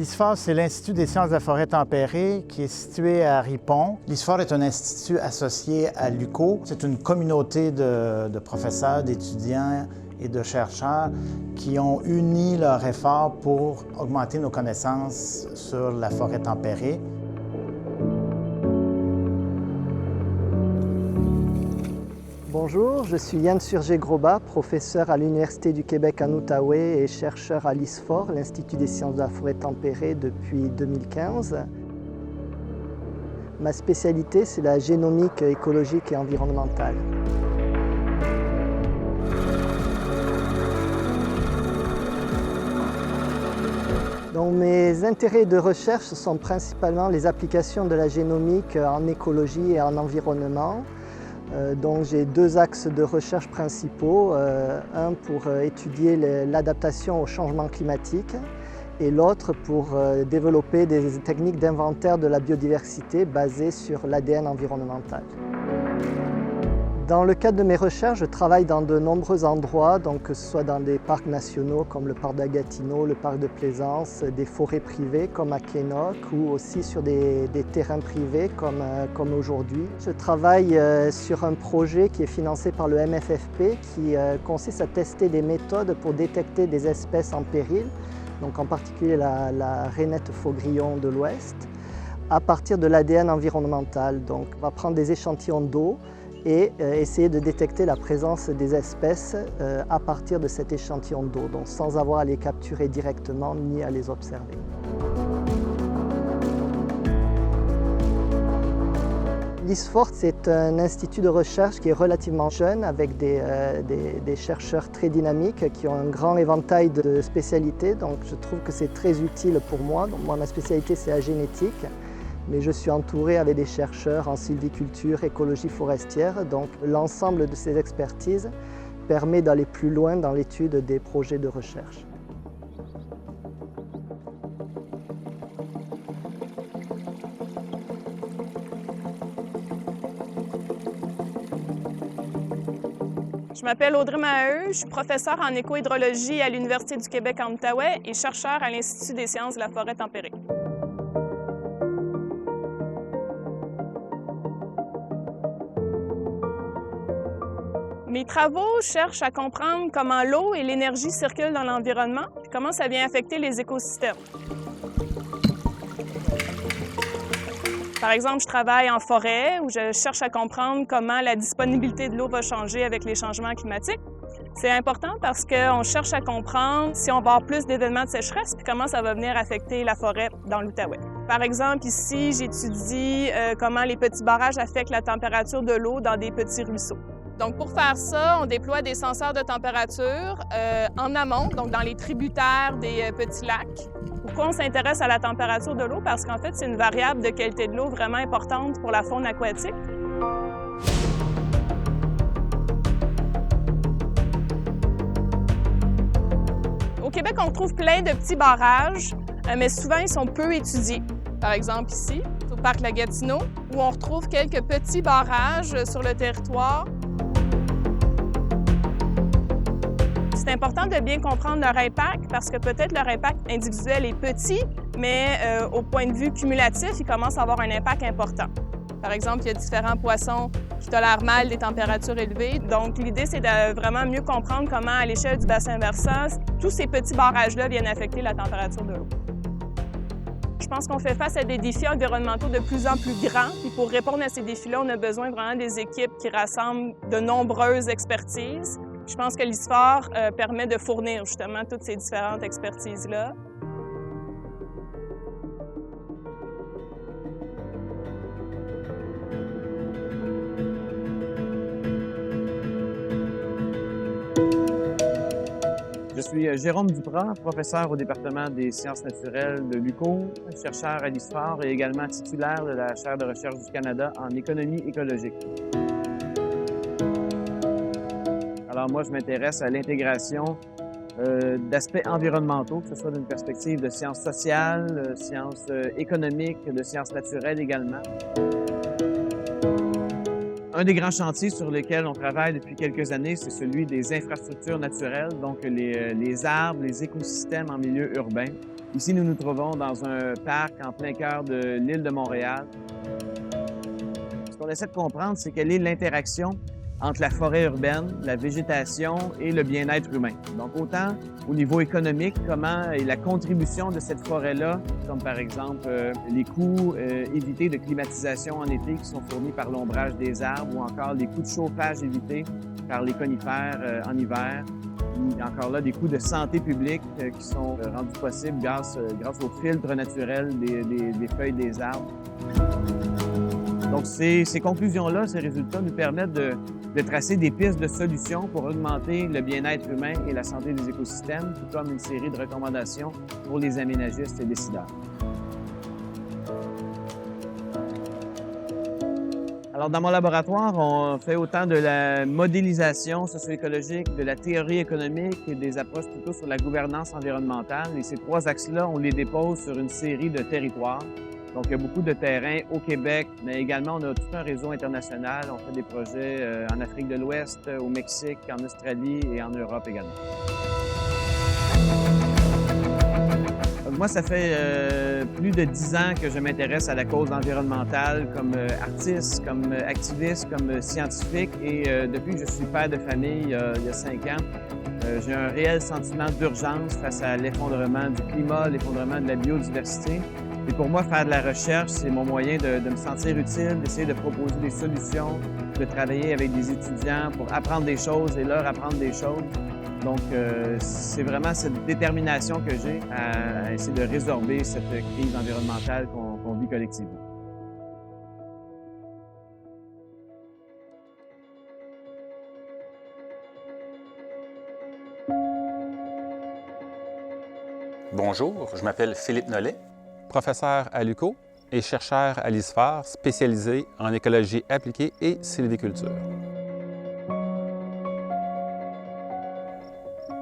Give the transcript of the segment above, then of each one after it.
L'ISFOR, c'est l'Institut des sciences de la forêt tempérée qui est situé à Ripon. L'ISFOR est un institut associé à l'UQO. C'est une communauté de professeurs, d'étudiants et de chercheurs qui ont uni leurs efforts pour augmenter nos connaissances sur la forêt tempérée. Bonjour, je suis Yann Surgé-Grobat, professeur à l'Université du Québec en Outaouais et chercheur à l'ISFOR, l'Institut des sciences de la forêt tempérée, depuis 2015. Ma spécialité, c'est la génomique écologique et environnementale. Donc, mes intérêts de recherche sont principalement les applications de la génomique en écologie et en environnement. Donc j'ai deux axes de recherche principaux, un pour étudier l'adaptation au changement climatique et l'autre pour développer des techniques d'inventaire de la biodiversité basées sur l'ADN environnemental. Dans le cadre de mes recherches, je travaille dans de nombreux endroits, donc que ce soit dans des parcs nationaux comme le parc de Gatineau, le parc de Plaisance, des forêts privées comme à Keinok ou aussi sur des terrains privés comme aujourd'hui. Je travaille sur un projet qui est financé par le MFFP qui consiste à tester des méthodes pour détecter des espèces en péril, donc en particulier la rainette faugrillon de l'Ouest, à partir de l'ADN environnemental. Donc on va prendre des échantillons d'eau et essayer de détecter la présence des espèces à partir de cet échantillon d'eau, donc sans avoir à les capturer directement ni à les observer. L'ISFOR, c'est un institut de recherche qui est relativement jeune, avec des chercheurs très dynamiques qui ont un grand éventail de spécialités, donc je trouve que c'est très utile pour moi. Donc, moi, ma spécialité, c'est la génétique. Mais je suis entouré avec des chercheurs en sylviculture, écologie forestière, donc l'ensemble de ces expertises permet d'aller plus loin dans l'étude des projets de recherche. Je m'appelle Audrey Maheu, je suis professeure en écohydrologie à l'Université du Québec en Outaouais et chercheur à l'Institut des sciences de la forêt tempérée. Mes travaux cherchent à comprendre comment l'eau et l'énergie circulent dans l'environnement et comment ça vient affecter les écosystèmes. Par exemple, je travaille en forêt où je cherche à comprendre comment la disponibilité de l'eau va changer avec les changements climatiques. C'est important parce qu'on cherche à comprendre si on va avoir plus d'événements de sécheresse puis comment ça va venir affecter la forêt dans l'Outaouais. Par exemple, ici, j'étudie comment les petits barrages affectent la température de l'eau dans des petits ruisseaux. Donc, pour faire ça, on déploie des senseurs de température en amont, donc dans les tributaires des petits lacs. Pourquoi on s'intéresse à la température de l'eau? Parce qu'en fait, c'est une variable de qualité de l'eau vraiment importante pour la faune aquatique. Au Québec, on trouve plein de petits barrages, mais souvent, ils sont peu étudiés. Par exemple, ici, au parc La Gatineau, où on retrouve quelques petits barrages sur le territoire. C'est important de bien comprendre leur impact parce que peut-être leur impact individuel est petit, mais au point de vue cumulatif, ils commencent à avoir un impact important. Par exemple, il y a différents poissons qui tolèrent mal des températures élevées. Donc, l'idée, c'est de vraiment mieux comprendre comment, à l'échelle du bassin versant, tous ces petits barrages-là viennent affecter la température de l'eau. Je pense qu'on fait face à des défis environnementaux de plus en plus grands. Puis pour répondre à ces défis-là, on a besoin vraiment des équipes qui rassemblent de nombreuses expertises. Je pense que l'ISFOR permet de fournir justement toutes ces différentes expertises-là. Je suis Jérôme Duprat, professeur au département des sciences naturelles de l'UQO, chercheur à l'ISFOR et également titulaire de la chaire de recherche du Canada en économie écologique. Alors moi, je m'intéresse à l'intégration d'aspects environnementaux, que ce soit d'une perspective de sciences sociales, sciences économiques, de sciences naturelles également. Un des grands chantiers sur lesquels on travaille depuis quelques années, c'est celui des infrastructures naturelles, donc les arbres, les écosystèmes en milieu urbain. Ici, nous nous trouvons dans un parc en plein cœur de l'île de Montréal. Ce qu'on essaie de comprendre, c'est quelle est l'interaction entre la forêt urbaine, la végétation et le bien-être humain. Donc, autant au niveau économique, comment est la contribution de cette forêt-là, comme par exemple les coûts évités de climatisation en été qui sont fournis par l'ombrage des arbres, ou encore les coûts de chauffage évités par les conifères en hiver. Il y a encore là des coûts de santé publique qui sont rendus possibles grâce au filtre naturel des feuilles des arbres. Donc, ces conclusions-là, ces résultats nous permettent de tracer des pistes de solutions pour augmenter le bien-être humain et la santé des écosystèmes, tout comme une série de recommandations pour les aménagistes et décideurs. Alors, dans mon laboratoire, on fait autant de la modélisation socio-écologique, de la théorie économique et des approches plutôt sur la gouvernance environnementale. Et ces trois axes-là, on les dépose sur une série de territoires. Donc, il y a beaucoup de terrains au Québec, mais également, on a tout un réseau international. On fait des projets en Afrique de l'Ouest, au Mexique, en Australie et en Europe également. Donc, moi, ça fait plus de 10 ans que je m'intéresse à la cause environnementale comme artiste, comme activiste, comme scientifique. Et depuis que je suis père de famille, il y a 5 ans, j'ai un réel sentiment d'urgence face à l'effondrement du climat, l'effondrement de la biodiversité. Et pour moi, faire de la recherche, c'est mon moyen de me sentir utile, d'essayer de proposer des solutions, de travailler avec des étudiants pour apprendre des choses et leur apprendre des choses. Donc, c'est vraiment cette détermination que j'ai à essayer de résorber cette crise environnementale qu'on vit collectivement. Bonjour, je m'appelle Philippe Nollet, professeur à l'UQO et chercheur à l'ISFAR, spécialisé en écologie appliquée et sylviculture.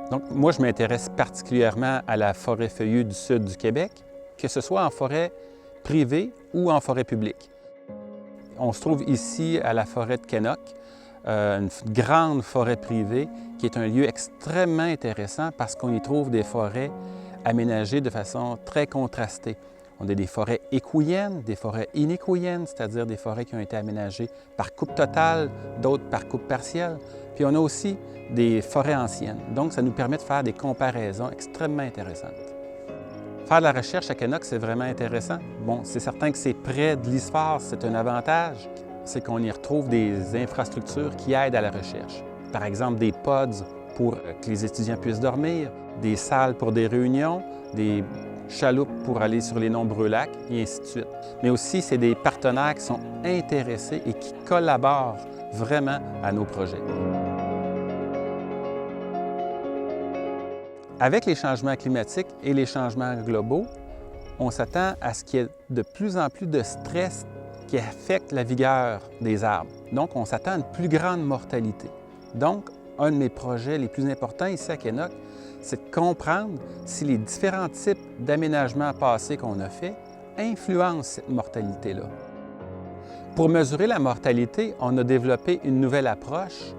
Donc, moi, je m'intéresse particulièrement à la forêt feuillue du sud du Québec, que ce soit en forêt privée ou en forêt publique. On se trouve ici à la forêt de Kenok, une grande forêt privée qui est un lieu extrêmement intéressant parce qu'on y trouve des forêts aménagées de façon très contrastée. On a des forêts écouyennes, des forêts inécouyennes, c'est-à-dire des forêts qui ont été aménagées par coupe totale, d'autres par coupe partielle. Puis on a aussi des forêts anciennes. Donc, ça nous permet de faire des comparaisons extrêmement intéressantes. Faire de la recherche à Kenok, c'est vraiment intéressant. Bon, c'est certain que c'est près de l'ISFAR, c'est un avantage. C'est qu'on y retrouve des infrastructures qui aident à la recherche. Par exemple, des pods pour que les étudiants puissent dormir, des salles pour des réunions, des chaloupes pour aller sur les nombreux lacs, et ainsi de suite. Mais aussi, c'est des partenaires qui sont intéressés et qui collaborent vraiment à nos projets. Avec les changements climatiques et les changements globaux, on s'attend à ce qu'il y ait de plus en plus de stress qui affecte la vigueur des arbres. Donc, on s'attend à une plus grande mortalité. Donc, un de mes projets les plus importants ici à Kenok, c'est de comprendre si les différents types d'aménagements passés qu'on a faits influencent cette mortalité-là. Pour mesurer la mortalité, on a développé une nouvelle approche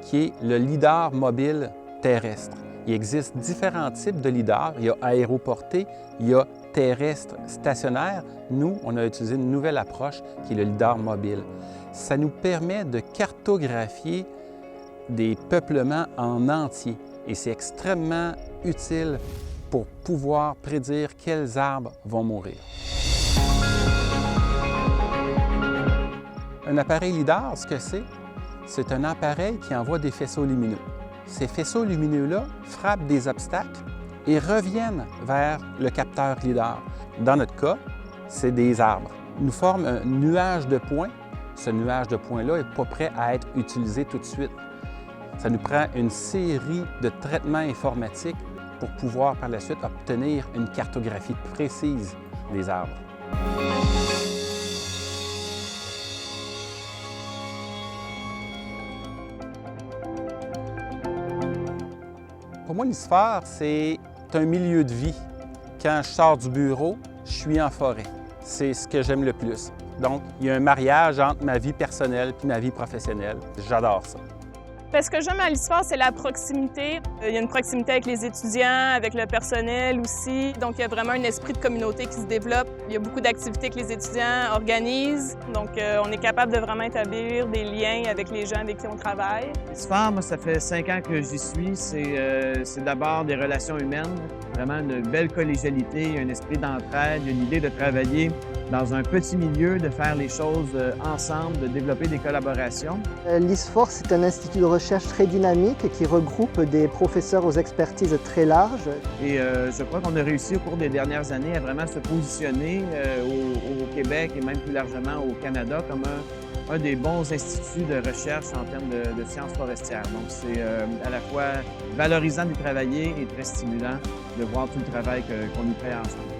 qui est le lidar mobile terrestre. Il existe différents types de lidar. Il y a aéroporté, il y a terrestre stationnaire. Nous, on a utilisé une nouvelle approche qui est le lidar mobile. Ça nous permet de cartographier des peuplements en entier. Et c'est extrêmement utile pour pouvoir prédire quels arbres vont mourir. Un appareil lidar, ce que c'est un appareil qui envoie des faisceaux lumineux. Ces faisceaux lumineux-là frappent des obstacles et reviennent vers le capteur lidar. Dans notre cas, c'est des arbres. Ils nous forment un nuage de points. Ce nuage de points-là n'est pas prêt à être utilisé tout de suite. Ça nous prend une série de traitements informatiques pour pouvoir par la suite obtenir une cartographie précise des arbres. Pour moi, l'ISFAR, c'est un milieu de vie. Quand je sors du bureau, je suis en forêt. C'est ce que j'aime le plus. Donc, il y a un mariage entre ma vie personnelle et ma vie professionnelle. J'adore ça. Ce que j'aime à l'ISFOR, c'est la proximité. Il y a une proximité avec les étudiants, avec le personnel aussi. Donc, il y a vraiment un esprit de communauté qui se développe. Il y a beaucoup d'activités que les étudiants organisent. Donc, on est capable de vraiment établir des liens avec les gens avec qui on travaille. l'ISFOR, moi, ça fait 5 ans que j'y suis. C'est d'abord des relations humaines, vraiment une belle collégialité, un esprit d'entraide, une idée de travailler dans un petit milieu, de faire les choses ensemble, de développer des collaborations. L'ISFOR, c'est un institut de recherche très dynamique qui regroupe des professeurs aux expertises très larges. Et je crois qu'on a réussi au cours des dernières années à vraiment se positionner au Québec et même plus largement au Canada comme un des bons instituts de recherche en termes de sciences forestières. Donc, c'est à la fois valorisant d'y travailler et très stimulant de voir tout le travail qu'on y fait ensemble.